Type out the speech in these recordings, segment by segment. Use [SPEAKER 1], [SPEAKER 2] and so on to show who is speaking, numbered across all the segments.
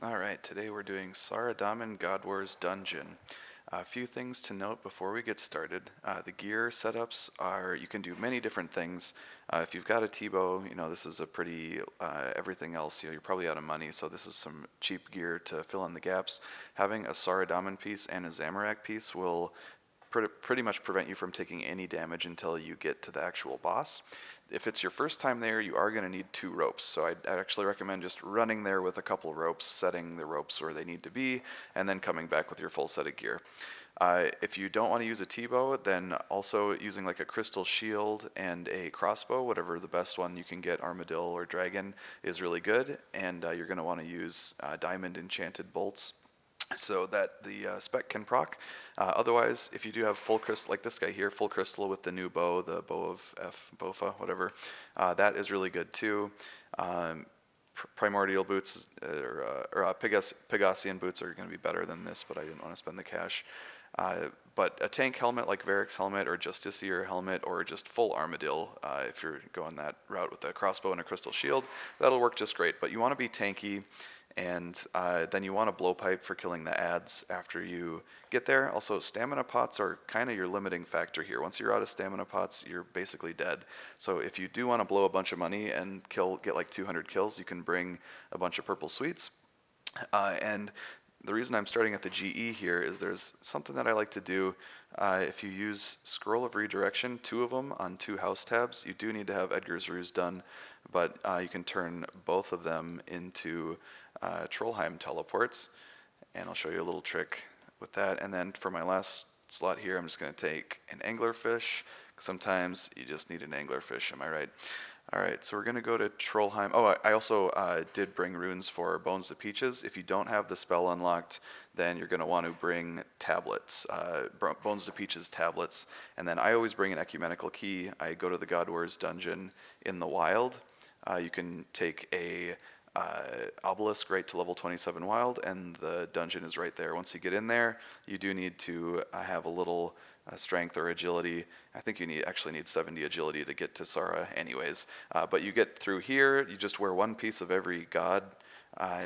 [SPEAKER 1] Alright, today we're doing Saradomin God Wars Dungeon. A few things to note before we get started. The gear setups are, you can do many different things. If you've got a T-bow, this is a pretty, everything else, you're probably out of money, so this is some cheap gear to fill in the gaps. Having a Saradomin piece and a Zamorak piece will pretty much prevent you from taking any damage until you get to the actual boss. If it's your first time there, you are going to need 2 ropes. So I'd actually recommend just running there with a couple ropes, setting the ropes where they need to be, and then coming back with your full set of gear. If you don't want to use a T-bow, then also using like a crystal shield and a crossbow, whatever the best one you can get, armadillo or dragon, is really good. And you're going to want to use diamond enchanted bolts so that the spec can proc. Otherwise, if you do have full crystal, like this guy here, full crystal with the new bow, the bow of Bofa, whatever, that is really good too. Um, Primordial Boots or Pegasian Boots are going to be better than this, but I didn't want to spend the cash. But a tank helmet like Varric's helmet or Justiciar helmet or just full Armadillo, if you're going that route with a crossbow and a crystal shield, that'll work just great. But you want to be tanky, and then you want a blowpipe for killing the ads after you get there. Also, stamina pots are kind of your limiting factor here. Once you're out of stamina pots, you're basically dead. So if you do want to blow a bunch of money and get like 200 kills, you can bring a bunch of purple sweets. And the reason I'm starting at the GE here is there's something that I like to do. If you use Scroll of Redirection, 2 of them on 2 house tabs, you do need to have Edgar's Ruse done, but you can turn both of them into Trollheim teleports, and I'll show you a little trick with that. And then for my last slot here, I'm just going to take an anglerfish. Sometimes you just need an anglerfish, am I right? Alright, so we're going to go to Trollheim. Oh, I also did bring runes for Bones to Peaches. If you don't have the spell unlocked, then you're going to want to bring tablets, Bones to Peaches tablets. And then I always bring an ecumenical key. I go to the God Wars Dungeon in the wild. You can take a obelisk right to level 27 wild, and the dungeon is right there. Once you get in there, you do need to have a little strength or agility. I think you actually need 70 agility to get to Sara anyways. But you get through here, you just wear 1 piece of every god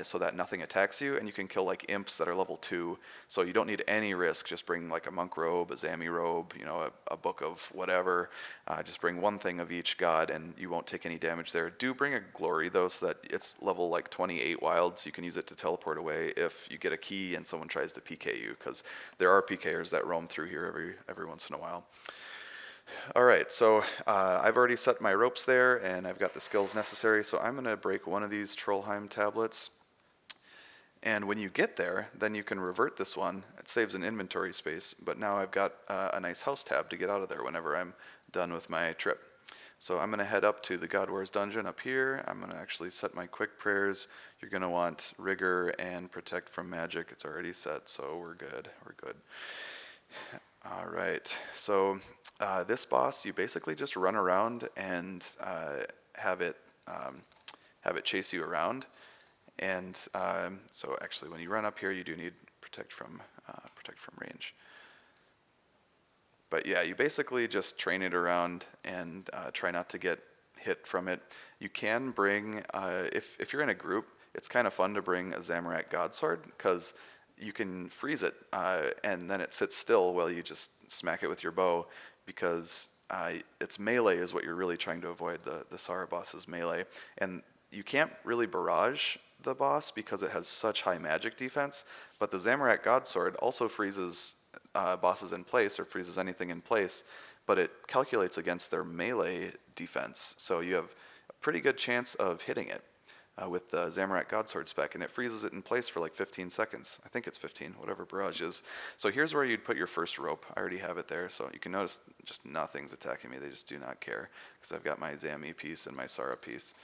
[SPEAKER 1] so that nothing attacks you, and you can kill like imps that are level 2. So you don't need any risk. Just bring like a monk robe, a Zami robe, a book of whatever. Just bring 1 thing of each god, and you won't take any damage there. Do bring a glory though, so that it's level like 28 wild, so you can use it to teleport away if you get a key and someone tries to PK you, because there are PKers that roam through here every once in a while. Alright, so I've already set my ropes there, and I've got the skills necessary, so I'm going to break 1 of these Trollheim tablets. And when you get there, then you can revert this one. It saves an inventory space, but now I've got a nice house tab to get out of there whenever I'm done with my trip. So I'm going to head up to the God Wars Dungeon up here. I'm going to actually set my quick prayers. You're going to want Rigor and Protect from Magic. It's already set, so we're good. We're good. All right, so this boss, you basically just run around and have it chase you around. And so actually, when you run up here, you do need protect from range. But yeah, you basically just train it around and try not to get hit from it. You can bring, if you're in a group, it's kind of fun to bring a Zamorak Godsword, because you can freeze it and then it sits still while you just smack it with your bow, because its melee is what you're really trying to avoid, the Sara boss's melee. And you can't really barrage the boss because it has such high magic defense, but the Zamorak Godsword also freezes bosses in place, or freezes anything in place, but it calculates against their melee defense, so you have a pretty good chance of hitting it with the Zamorak Godsword spec, and it freezes it in place for like 15 seconds. I think it's 15, whatever barrage is. So here's where you'd put your first rope. I already have it there, so you can notice just nothing's attacking me. They just do not care, because I've got my Zami piece and my Sara piece.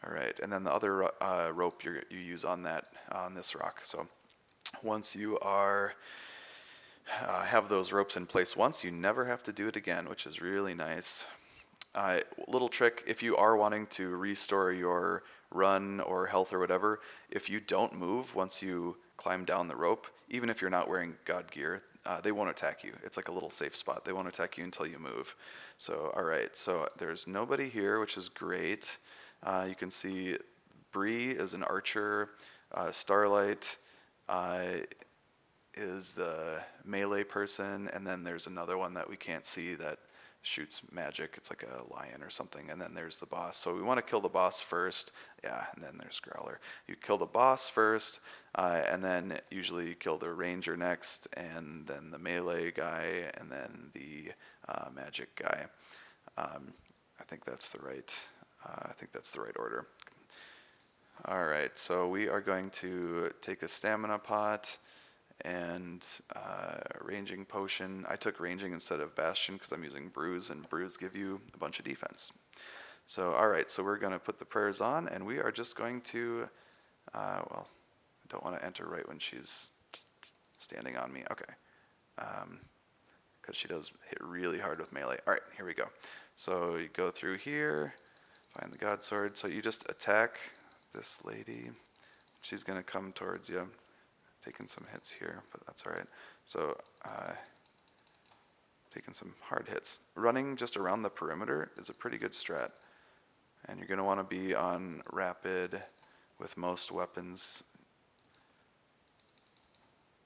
[SPEAKER 1] All right, and then the other rope you use on this rock. So once you have those ropes in place once, you never have to do it again, which is really nice. Little trick, if you are wanting to restore your run or health or whatever, if you don't move once you climb down the rope, even if you're not wearing god gear, they won't attack you. It's like a little safe spot. They won't attack you until you move. So, alright, so there's nobody here, which is great. You can see Bree is an archer. Starlight is the melee person, and then there's another one that we can't see that shoots magic. It's like a lion or something, and then there's the boss. So we want to kill the boss first. Yeah, and then there's Growler. You kill the boss first, and then usually you kill the ranger next, and then the melee guy, and then the magic guy. I think that's the right. I think that's the right order. All right, so we are going to take a stamina pot and ranging potion. I took ranging instead of bastion because I'm using brews, and brews give you a bunch of defense. So all right, so we're going to put the prayers on, and we are just going to, well, I don't want to enter right when she's standing on me. Okay, because she does hit really hard with melee. All right, here we go. So you go through here, find the god sword. So you just attack this lady. She's going to come towards you. Taking some hits here, but that's all right. So taking some hard hits. Running just around the perimeter is a pretty good strat. And you're going to want to be on rapid with most weapons.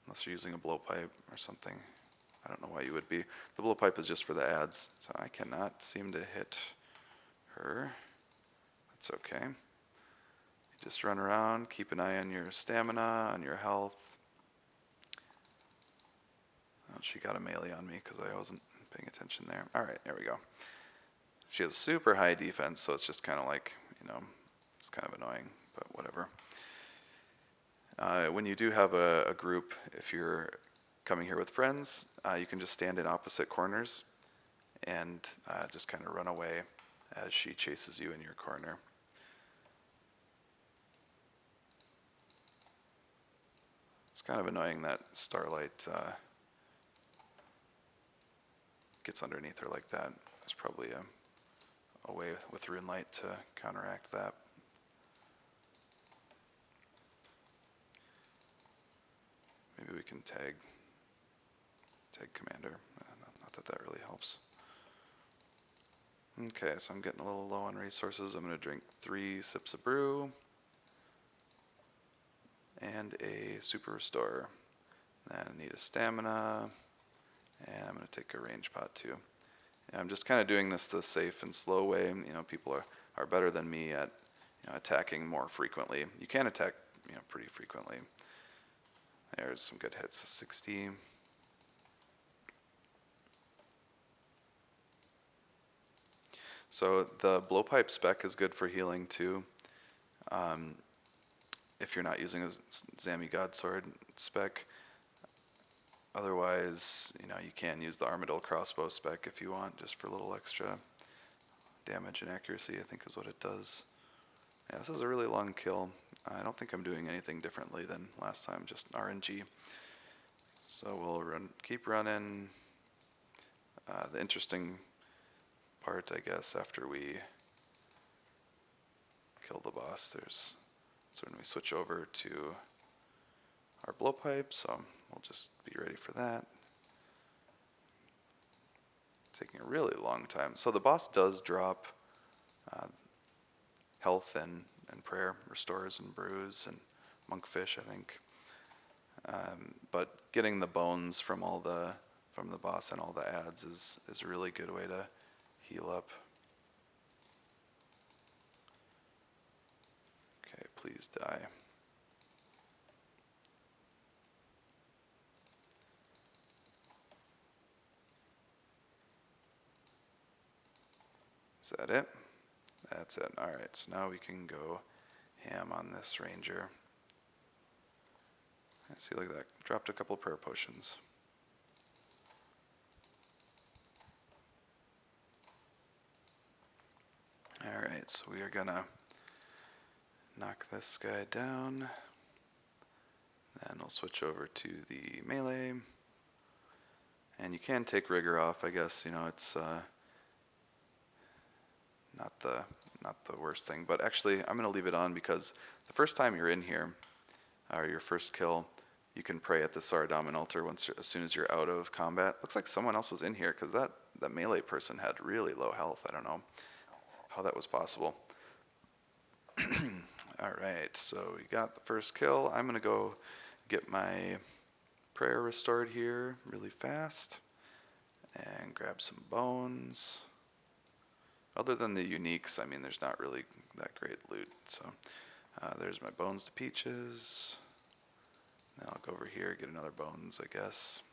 [SPEAKER 1] Unless you're using a blowpipe or something. I don't know why you would be. The blowpipe is just for the ads. So I cannot seem to hit her. That's okay. You just run around, keep an eye on your stamina, on your health. Oh, she got a melee on me because I wasn't paying attention there. All right, there we go. She has super high defense, so it's just kind of like, it's kind of annoying, but whatever. When you do have a group, if you're coming here with friends, you can just stand in opposite corners and just kind of run away as she chases you in your corner. It's kind of annoying that Starlight gets underneath her like that. There's probably a way with Runelight to counteract that. Maybe we can tag Commander. Not that that really helps. Okay, so I'm getting a little low on resources. I'm going to drink 3 sips of brew and a super restore. Then I need a stamina, and I'm going to take a range pot too. And I'm just kind of doing this the safe and slow way. People are better than me at attacking more frequently. You can attack pretty frequently. There's some good hits. 60. So the blowpipe spec is good for healing too. If you're not using a Zami Godsword spec. Otherwise, you can use the Armadillo crossbow spec if you want, just for a little extra damage and accuracy, I think is what it does. Yeah, this is a really long kill. I don't think I'm doing anything differently than last time, just RNG. So we'll keep running. The interesting part, I guess, after we kill the boss, that's when we switch over to our blowpipe, so we'll just be ready for that. Taking a really long time. So the boss does drop health and prayer restores and brews and monkfish, I think. But getting the bones from the boss and all the ads is a really good way to heal up. Okay, please die. Is that it? That's it. Alright, so now we can go ham on this ranger. See, look at that. Dropped a couple prayer potions. Alright, so we are gonna knock this guy down. Then we'll switch over to the melee. And you can take rigor off, I guess. It's not the worst thing. But actually, I'm gonna leave it on because the first time you're in here, or your first kill, you can pray at the Saradomin altar as soon as you're out of combat. Looks like someone else was in here because that melee person had really low health. I don't know how that was possible. Alright, so we got the first kill. I'm gonna go get my prayer restored here really fast and grab some bones. Other than the uniques, I mean, there's not really that great loot. So there's my bones to peaches. Now I'll go over here, get another bones, I guess.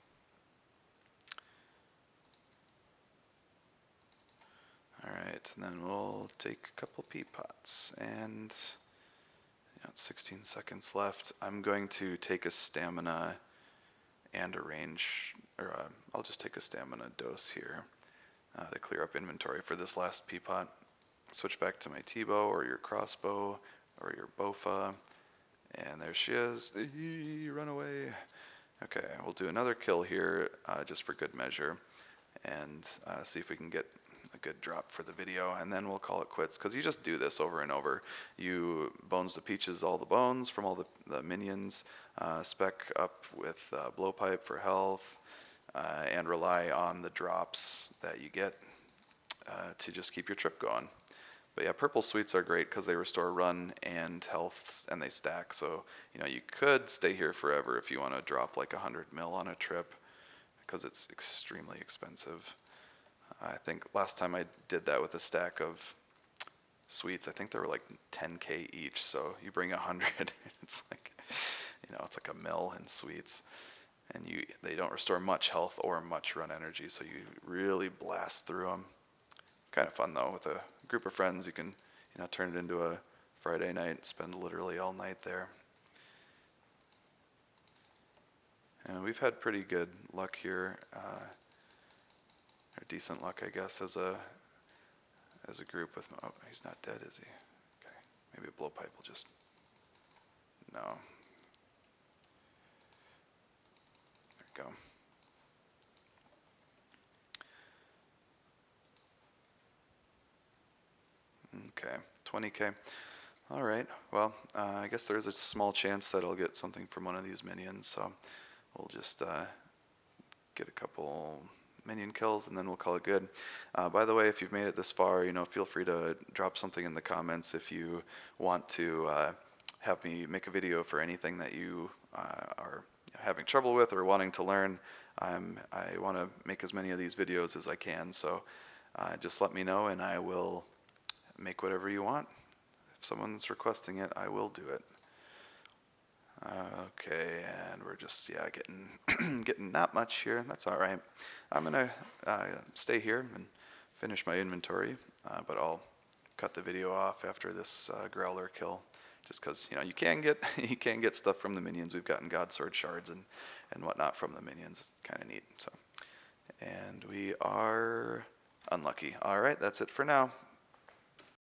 [SPEAKER 1] Alright, and then we'll take a couple pea pots. And it's 16 seconds left. I'm going to take a stamina and a range, or I'll just take a stamina dose here to clear up inventory for this last pea pot. Switch back to my T-bow or your crossbow or your bofa. And there she is. Run away. Okay, we'll do another kill here just for good measure and see if we can get a good drop for the video, and then we'll call it quits because you just do this over and over. You bones to peaches all the bones from all the minions, spec up with blowpipe for health, and rely on the drops that you get to just keep your trip going. But yeah, purple sweets are great because they restore run and health, and they stack. So you could stay here forever if you want to drop like 100 mil on a trip, because it's extremely expensive. I think last time I did that with a stack of sweets, I think they were like 10k each. So you bring 100, it's like it's like a mil in sweets, and they don't restore much health or much run energy. So you really blast through them. Kind of fun though, with a group of friends. You can turn it into a Friday night, spend literally all night there. And we've had pretty good luck here, or decent luck, I guess, as a group. With he's not dead, is he? Okay, maybe a blowpipe will just no. There we go. Okay, 20k. All right. Well, I guess there's a small chance that I'll get something from one of these minions. So we'll just get a couple minion kills and then we'll call it good. By the way, if you've made it this far, feel free to drop something in the comments if you want to have me make a video for anything that you are having trouble with or wanting to learn. I want to make as many of these videos as I can, so just let me know and I will make whatever you want. If someone's requesting it, I will do it. Okay, and we're just getting getting not much here. That's all right. I'm gonna stay here and finish my inventory, but I'll cut the video off after this growler kill, just because you can get you can get stuff from the minions. We've gotten God Sword shards and whatnot from the minions. It's kind of neat. So, and we are unlucky. All right, that's it for now.